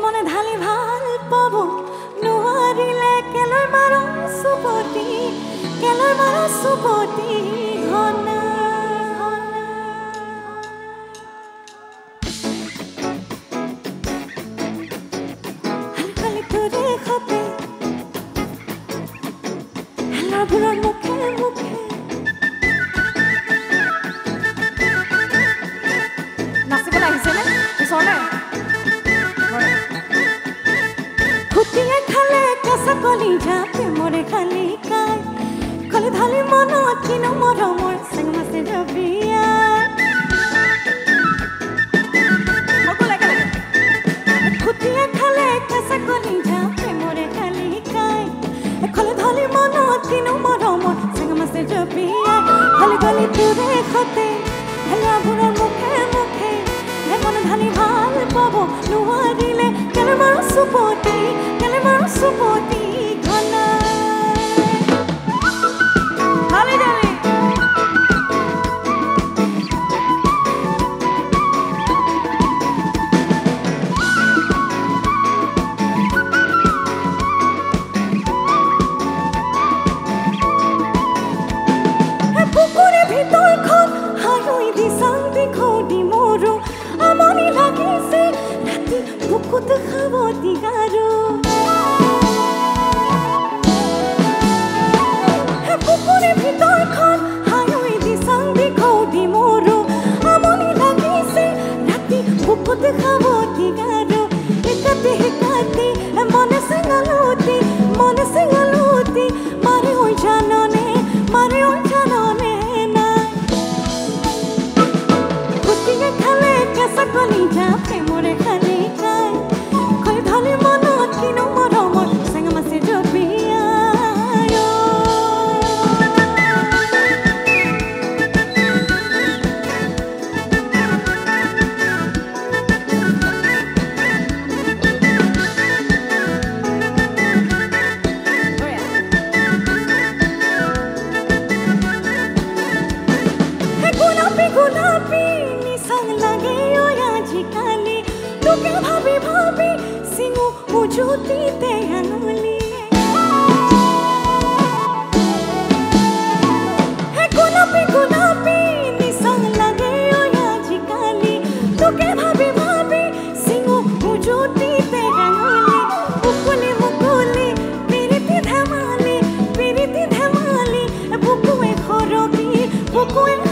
মনে ঢালি ভাল পাব নোৱাৰিলে কেলৈ মাৰো সুপতি কেলৈ মাৰো সুপতি ঘনা হালি তোৰে খতে হেলাবোৰৰ মুখে মুখে নাচিবলৈ আহিছেনে ওচৰলৈ খুটিয়ে খালে কেঁচা কলিজা প্ৰেমৰে খালি কাই কলে ঢালি মনত কিনো মৰমৰ চেংমাছে ৰবিয়া খুটিয়ে খালে কেঁচা কলিজা প্ৰেমৰে খালি কাই কলে ঢালি মনত কিনো মৰমৰ চেংমাছে ৰবিয়া খালি গলি তোৰে খতে হেলাবোৰৰ মুখে মুখে মনে ঢালি ভাল পাব নোৱাৰিলে কেলে মাৰো সুপতি কেলে মাৰো সুপতি ঘনা ঢালি ঢালি পুকুৰে ভিতৰখন হাৰুই দি শান্তি খদি মোৰো আমনি লাগিছে ৰাতি বুকুত খাব দিগাৰো পুকুৰে ভিতৰখন হাৰুই দি শান্তি খদি মোৰো আমনি লাগিছে ৰাতি বুকুত খাব দিগাৰো একাতে একাতে মনে সিঙালুতি মাৰে ঐ জাননে মাৰে ঐ জাননে কেঁচা কলিজা প্ৰেমৰে খালি কাই কলে ঢালি মনত কিনো মৰমৰ চেংমাছে ৰবিয়া গোলাপী গোলাপী নিচাং লাগে আজিকালি তোকে ভাবি ভাবি সিঙু উজুতিতে আঙুলি গোলাপী গোলাপী নিচাং লাগে আজিকালি তোকে ভাবি ভাবি সিঙু উজুতিতে আঙুলি মুকুলি মুকুলি পিৰিতি ধেমালি বুকুৱে খৰকি বুকুৱে